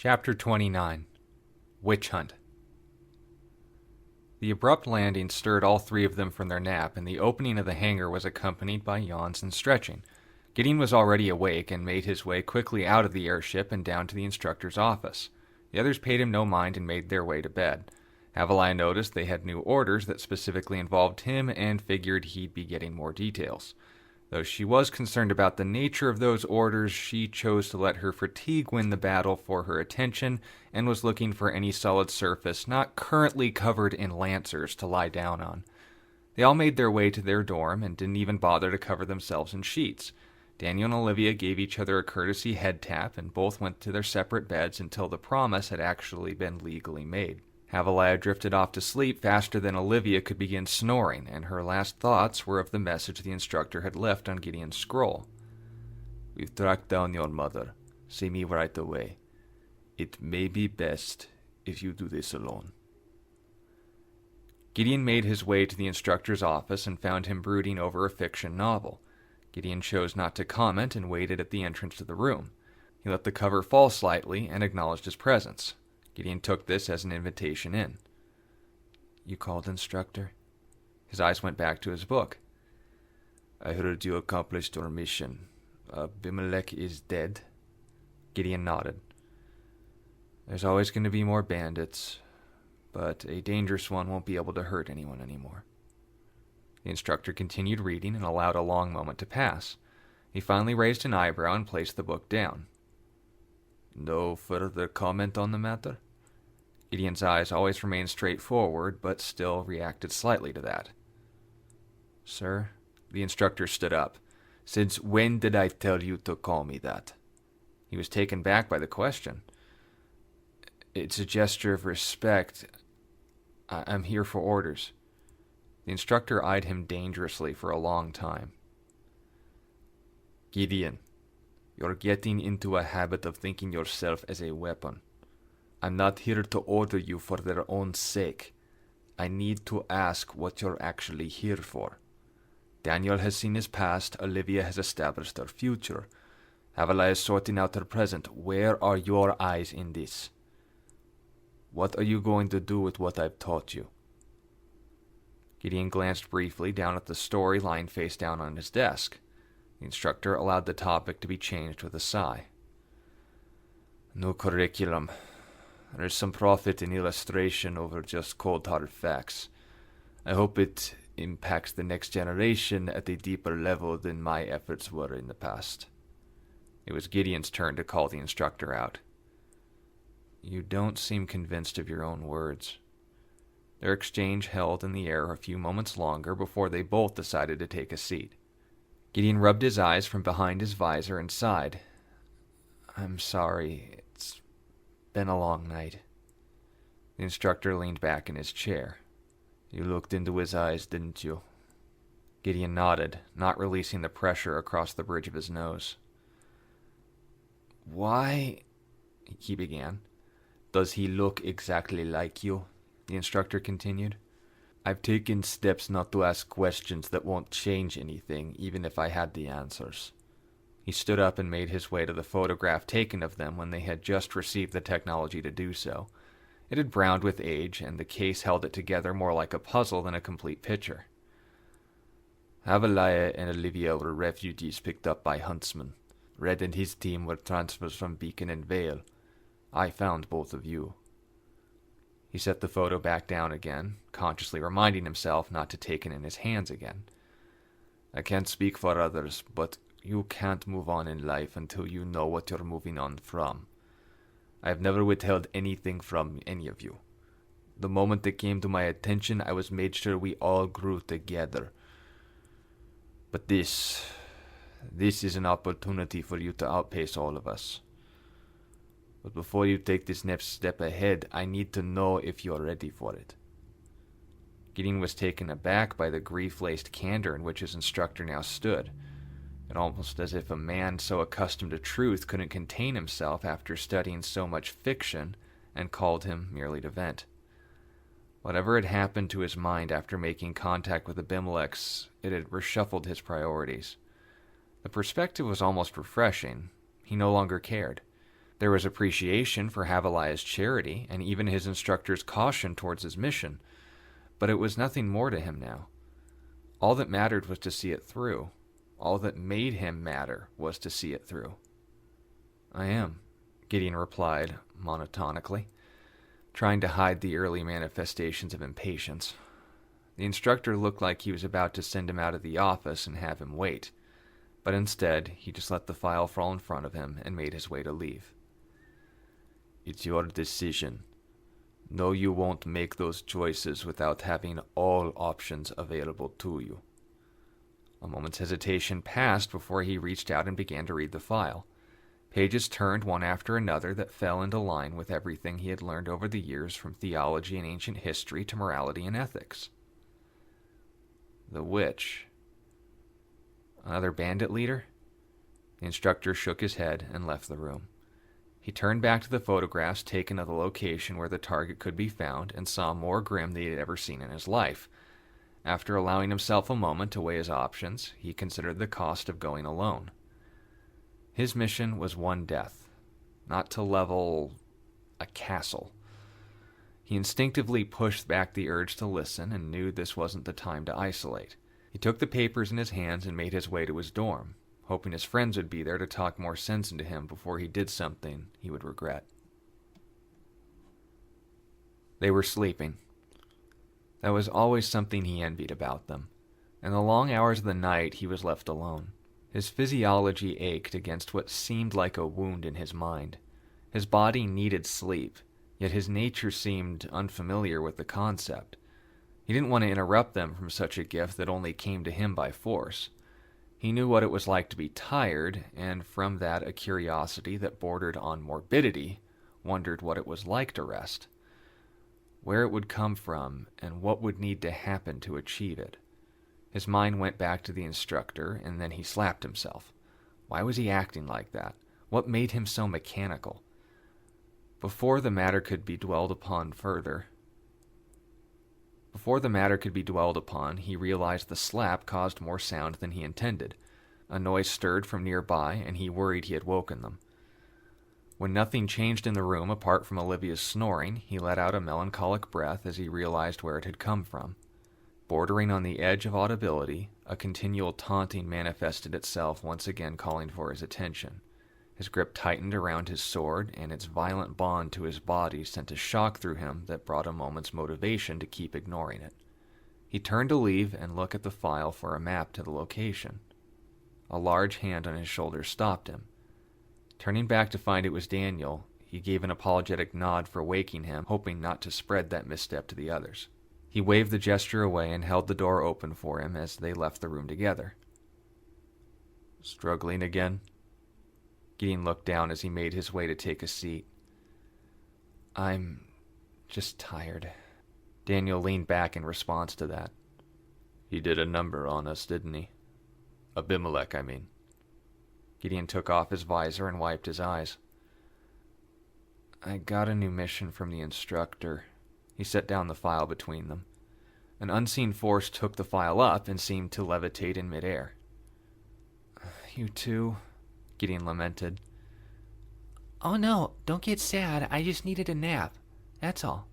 Chapter 29. Witch Hunt. The abrupt landing stirred all three of them from their nap, and the opening of the hangar was accompanied by yawns and stretching. Gideon was already awake and made his way quickly out of the airship and down to the instructor's office. The others paid him no mind and made their way to bed. Havilah noticed they had new orders that specifically involved him and figured he'd be getting more details. Though she was concerned about the nature of those orders, she chose to let her fatigue win the battle for her attention and was looking for any solid surface not currently covered in lancers to lie down on. They all made their way to their dorm and didn't even bother to cover themselves in sheets. Daniel and Olivia gave each other a courtesy head tap and both went to their separate beds until the promise had actually been legally made. Havilah drifted off to sleep faster than Olivia could begin snoring, and her last thoughts were of the message the instructor had left on Gideon's scroll. "We've tracked down your mother. See me right away. It may be best if you do this alone." Gideon made his way to the instructor's office and found him brooding over a fiction novel. Gideon chose not to comment and waited at the entrance to the room. He let the cover fall slightly and acknowledged his presence. Gideon took this as an invitation in. "You called, instructor?" His eyes went back to his book. "I heard you accomplished your mission. Abimelech is dead?" Gideon nodded. "There's always going to be more bandits, but a dangerous one won't be able to hurt anyone anymore." The instructor continued reading and allowed a long moment to pass. He finally raised an eyebrow and placed the book down. "No further comment on the matter?" Gideon's eyes always remained straightforward, but still reacted slightly to that. "Sir?" The instructor stood up. "Since when did I tell you to call me that?" He was taken back by the question. "It's a gesture of respect. I'm here for orders." The instructor eyed him dangerously for a long time. "Gideon, you're getting into a habit of thinking yourself as a weapon. I'm not here to order you for their own sake. I need to ask what you're actually here for. Daniel has seen his past, Olivia has established her future. Havilah is sorting out her present. Where are your eyes in this? What are you going to do with what I've taught you?" Gideon glanced briefly down at the story lying face down on his desk. The instructor allowed the topic to be changed with a sigh. "New curriculum. There's some profit in illustration over just cold hard facts. I hope it impacts the next generation at a deeper level than my efforts were in the past." It was Gideon's turn to call the instructor out. "You don't seem convinced of your own words." Their exchange held in the air a few moments longer before they both decided to take a seat. Gideon rubbed his eyes from behind his visor and sighed. "I'm sorry. It's been a long night." The instructor leaned back in his chair. "You looked into his eyes, didn't you?" Gideon nodded, not releasing the pressure across the bridge of his nose. "Why," he began. "Does he look exactly like you?" the instructor continued. "I've taken steps not to ask questions that won't change anything, even if I had the answers." He stood up and made his way to the photograph taken of them when they had just received the technology to do so. It had browned with age, and the case held it together more like a puzzle than a complete picture. "Havilah and Olivia were refugees picked up by Huntsman. Red and his team were transfers from Beacon and Vale. I found both of you." He set the photo back down again, consciously reminding himself not to take it in his hands again. "I can't speak for others, but you can't move on in life until you know what you're moving on from. I have never withheld anything from any of you. The moment it came to my attention, I was made sure we all grew together. But this is an opportunity for you to outpace all of us. But before you take this next step ahead, I need to know if you're ready for it." Gideon was taken aback by the grief-laced candor in which his instructor now stood. It almost as if a man so accustomed to truth couldn't contain himself after studying so much fiction and called him merely to vent. Whatever had happened to his mind after making contact with Abimelech's, it had reshuffled his priorities. The perspective was almost refreshing. He no longer cared. There was appreciation for Havalia's charity and even his instructor's caution towards his mission, but it was nothing more to him now. All that mattered was to see it through. All that made him matter was to see it through. "I am," Gideon replied monotonically, trying to hide the early manifestations of impatience. The instructor looked like he was about to send him out of the office and have him wait, but instead he just let the file fall in front of him and made his way to leave. "It's your decision. No, you won't make those choices without having all options available to you." A moment's hesitation passed before he reached out and began to read the file. Pages turned one after another that fell into line with everything he had learned over the years, from theology and ancient history to morality and ethics. The witch. Another bandit leader? The instructor shook his head and left the room. He turned back to the photographs taken of the location where the target could be found and saw more grim than he had ever seen in his life. After allowing himself a moment to weigh his options, he considered the cost of going alone. His mission was one death, not to level a castle. He instinctively pushed back the urge to listen and knew this wasn't the time to isolate. He took the papers in his hands and made his way to his dorm, hoping his friends would be there to talk more sense into him before he did something he would regret. They were sleeping. That was always something he envied about them. In the long hours of the night, he was left alone. His physiology ached against what seemed like a wound in his mind. His body needed sleep, yet his nature seemed unfamiliar with the concept. He didn't want to interrupt them from such a gift that only came to him by force. He knew what it was like to be tired, and from that a curiosity that bordered on morbidity wondered what it was like to rest, where it would come from, and what would need to happen to achieve it. His mind went back to the instructor, and then he slapped himself. Why was he acting like that? What made him so mechanical? Before the matter could be dwelled upon, he realized the slap caused more sound than he intended. A noise stirred from nearby, and he worried he had woken them. When nothing changed in the room apart from Olivia's snoring, he let out a melancholic breath as he realized where it had come from. Bordering on the edge of audibility, a continual taunting manifested itself, once again calling for his attention. His grip tightened around his sword, and its violent bond to his body sent a shock through him that brought a moment's motivation to keep ignoring it. He turned to leave and look at the file for a map to the location. A large hand on his shoulder stopped him. Turning back to find it was Daniel, he gave an apologetic nod for waking him, hoping not to spread that misstep to the others. He waved the gesture away and held the door open for him as they left the room together. "Struggling again?" Gideon looked down as he made his way to take a seat. "I'm just tired." Daniel leaned back in response to that. "He did a number on us, didn't he? Abimelech, I mean." Gideon took off his visor and wiped his eyes. "I got a new mission from the instructor." He set down the file between them. An unseen force took the file up and seemed to levitate in midair. "You too?" Gideon lamented. "Oh no, don't get sad. I just needed a nap. That's all."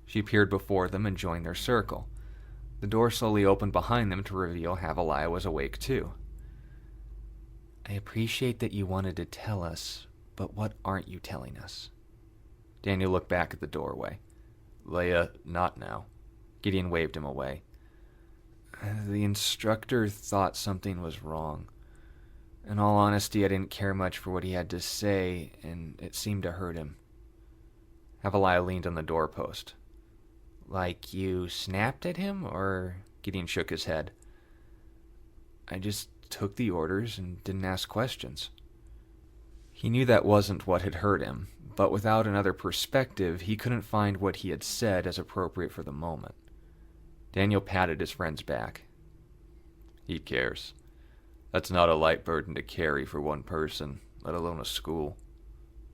She appeared before them and joined their circle. The door slowly opened behind them to reveal Havalia was awake too. "I appreciate that you wanted to tell us, but what aren't you telling us?" Daniel looked back at the doorway. "Leia, not now." Gideon waved him away. "The instructor thought something was wrong. In all honesty, I didn't care much for what he had to say, and it seemed to hurt him." Havalia leaned on the doorpost. "Like you snapped at him, or?" Gideon shook his head. "I just took the orders and didn't ask questions." He knew that wasn't what had hurt him, but without another perspective, he couldn't find what he had said as appropriate for the moment. Daniel patted his friend's back. "He cares. That's not a light burden to carry for one person, let alone a school."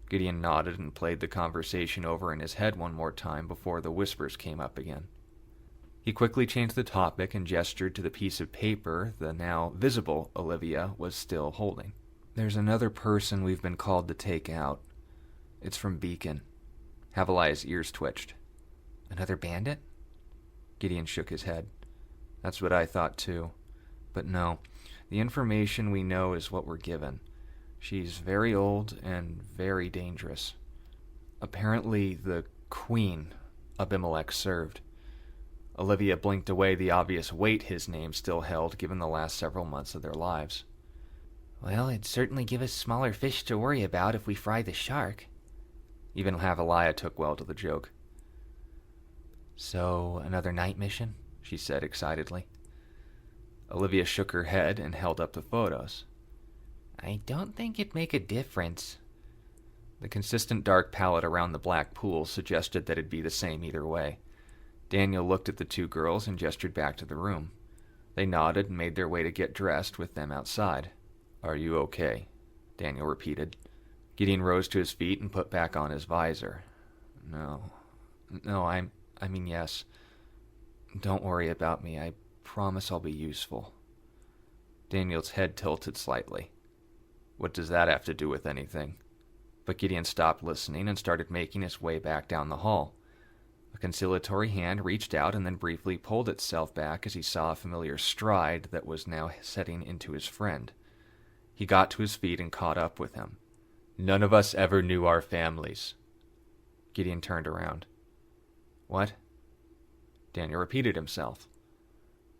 Gideon nodded and played the conversation over in his head one more time before the whispers came up again. He quickly changed the topic and gestured to the piece of paper the now visible Olivia was still holding. "There's another person we've been called to take out. It's from Beacon. Havaliah's ears twitched. Another bandit? Gideon shook his head. That's what I thought too. But no, the information we know is what we're given. She's very old and very dangerous. Apparently the Queen Abimelech served. Olivia blinked away the obvious weight his name still held given the last several months of their lives. Well, it'd certainly give us smaller fish to worry about if we fry the shark. Even Havaliah took well to the joke. So, another night mission? She said excitedly. Olivia shook her head and held up the photos. I don't think it'd make a difference. The consistent dark palette around the black pool suggested that it'd be the same either way. Daniel looked at the two girls and gestured back to the room. They nodded and made their way to get dressed with them outside. Are you okay? Daniel repeated. Gideon rose to his feet and put back on his visor. No, I mean yes. Don't worry about me. I promise I'll be useful. Daniel's head tilted slightly. What does that have to do with anything? But Gideon stopped listening and started making his way back down the hall. A conciliatory hand reached out and then briefly pulled itself back as he saw a familiar stride that was now setting into his friend. He got to his feet and caught up with him. None of us ever knew our families. Gideon turned around. What? Daniel repeated himself.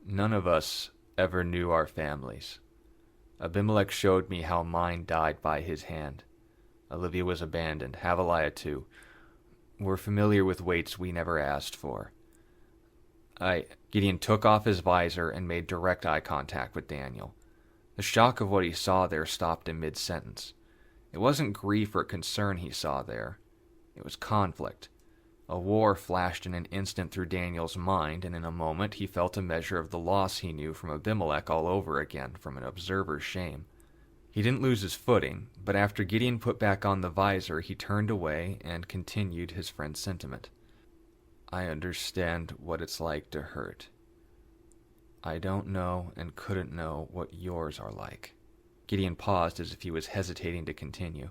None of us ever knew our families. Abimelech showed me how mine died by his hand. Olivia was abandoned, Havaliah too. We're familiar with weights we never asked for. Gideon took off his visor and made direct eye contact with Daniel. The shock of what he saw there stopped him mid-sentence. It wasn't grief or concern he saw there. It was conflict. A war flashed in an instant through Daniel's mind, and in a moment he felt a measure of the loss he knew from Abimelech all over again, from an observer's shame. He didn't lose his footing, but after Gideon put back on the visor, he turned away and continued his friend's sentiment. I understand what it's like to hurt. I don't know and couldn't know what yours are like. Gideon paused as if he was hesitating to continue.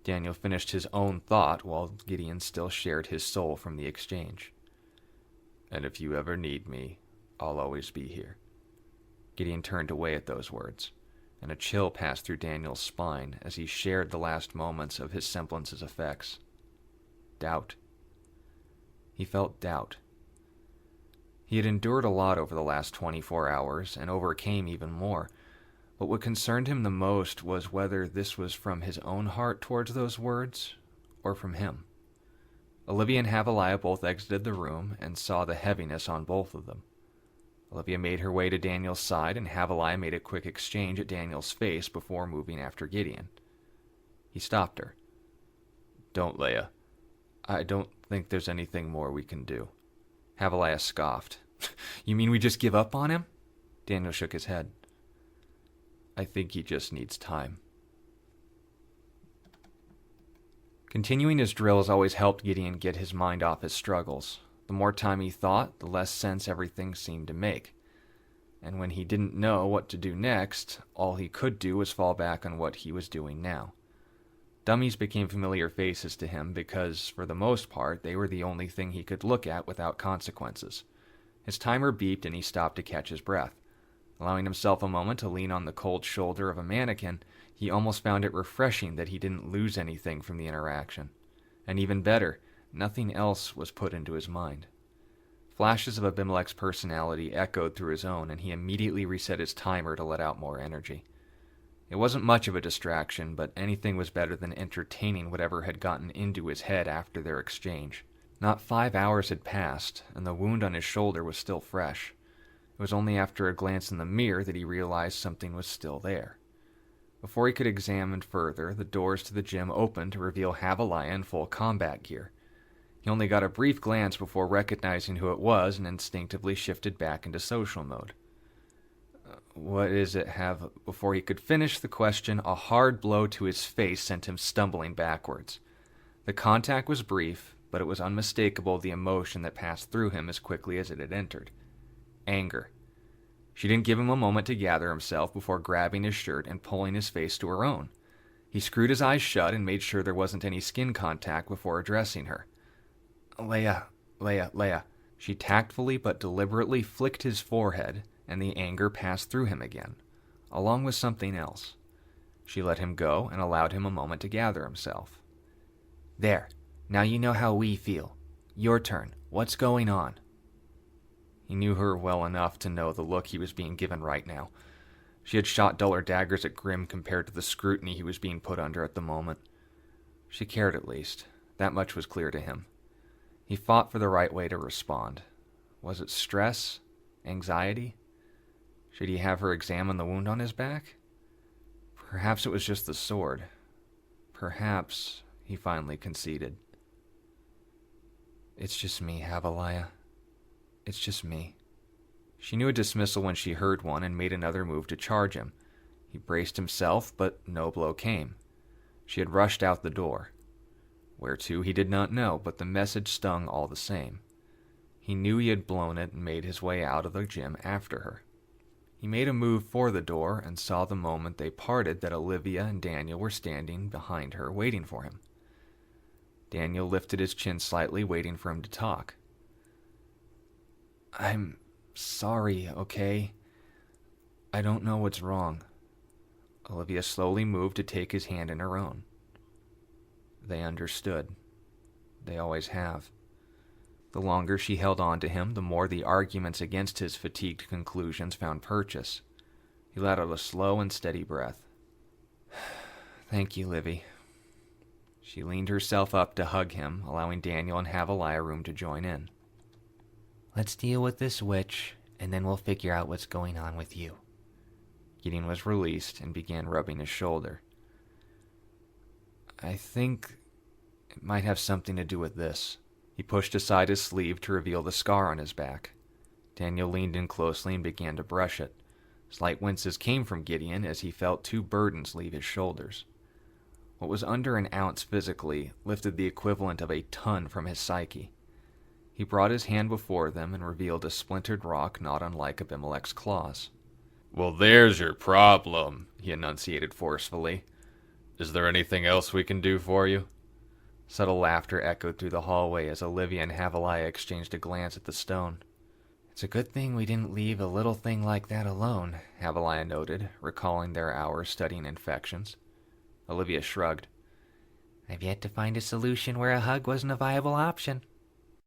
Daniel finished his own thought while Gideon still shared his soul from the exchange. And if you ever need me, I'll always be here. Gideon turned away at those words, and a chill passed through Daniel's spine as he shared the last moments of his semblance's effects. Doubt. He felt doubt. He had endured a lot over the last 24 hours and overcame even more. But what concerned him the most was whether this was from his own heart towards those words, or from him. Olivia and Havaliah both exited the room and saw the heaviness on both of them. Olivia made her way to Daniel's side, and Havaliah made a quick exchange at Daniel's face before moving after Gideon. He stopped her. Don't, Leia. I don't think there's anything more we can do. Havaliah scoffed. You mean we just give up on him? Daniel shook his head. I think he just needs time. Continuing his drills always helped Gideon get his mind off his struggles. The more time he thought, the less sense everything seemed to make. And when he didn't know what to do next, all he could do was fall back on what he was doing now. Dummies became familiar faces to him because, for the most part, they were the only thing he could look at without consequences. His timer beeped and he stopped to catch his breath. Allowing himself a moment to lean on the cold shoulder of a mannequin, he almost found it refreshing that he didn't lose anything from the interaction. And even better, nothing else was put into his mind. Flashes of Abimelech's personality echoed through his own, and he immediately reset his timer to let out more energy. It wasn't much of a distraction, but anything was better than entertaining whatever had gotten into his head after their exchange. Not 5 hours had passed, and the wound on his shoulder was still fresh. It was only after a glance in the mirror that he realized something was still there. Before he could examine further, the doors to the gym opened to reveal Havaliah in full combat gear. He only got a brief glance before recognizing who it was and instinctively shifted back into social mode. What is it, Hav? Before he could finish the question, a hard blow to his face sent him stumbling backwards. The contact was brief, but it was unmistakable the emotion that passed through him as quickly as it had entered. Anger. She didn't give him a moment to gather himself before grabbing his shirt and pulling his face to her own. He screwed his eyes shut and made sure there wasn't any skin contact before addressing her. Leia. She tactfully but deliberately flicked his forehead, and the anger passed through him again, along with something else. She let him go and allowed him a moment to gather himself. There. Now you know how we feel. Your turn. What's going on? He knew her well enough to know the look he was being given right now. She had shot duller daggers at Grimm compared to the scrutiny he was being put under at the moment. She cared at least. That much was clear to him. He fought for the right way to respond. Was it stress? Anxiety? Should he have her examine the wound on his back? Perhaps it was just the sword. Perhaps, he finally conceded. It's just me, Havalaya. It's just me. She knew a dismissal when she heard one and made another move to charge him. He braced himself, but no blow came. She had rushed out the door. Where to, he did not know, but the message stung all the same. He knew he had blown it and made his way out of the gym after her. He made a move for the door and saw the moment they parted that Olivia and Daniel were standing behind her, waiting for him. Daniel lifted his chin slightly, waiting for him to talk. I'm sorry, okay? I don't know what's wrong. Olivia slowly moved to take his hand in her own. They understood. They always have. The longer she held on to him, the more the arguments against his fatigued conclusions found purchase. He let out a slow and steady breath. Thank you, Livy. She leaned herself up to hug him, allowing Daniel and Havalaya room to join in. Let's deal with this witch, and then we'll figure out what's going on with you. Gideon was released and began rubbing his shoulder. I think it might have something to do with this. He pushed aside his sleeve to reveal the scar on his back. Daniel leaned in closely and began to brush it. Slight winces came from Gideon as he felt two burdens leave his shoulders. What was under an ounce physically lifted the equivalent of a ton from his psyche. He brought his hand before them and revealed a splintered rock not unlike Abimelech's claws. Well, there's your problem, he enunciated forcefully. Is there anything else we can do for you? Subtle laughter echoed through the hallway as Olivia and Havalaya exchanged a glance at the stone. It's a good thing we didn't leave a little thing like that alone, Havalaya noted, recalling their hours studying infections. Olivia shrugged. I've yet to find a solution where a hug wasn't a viable option.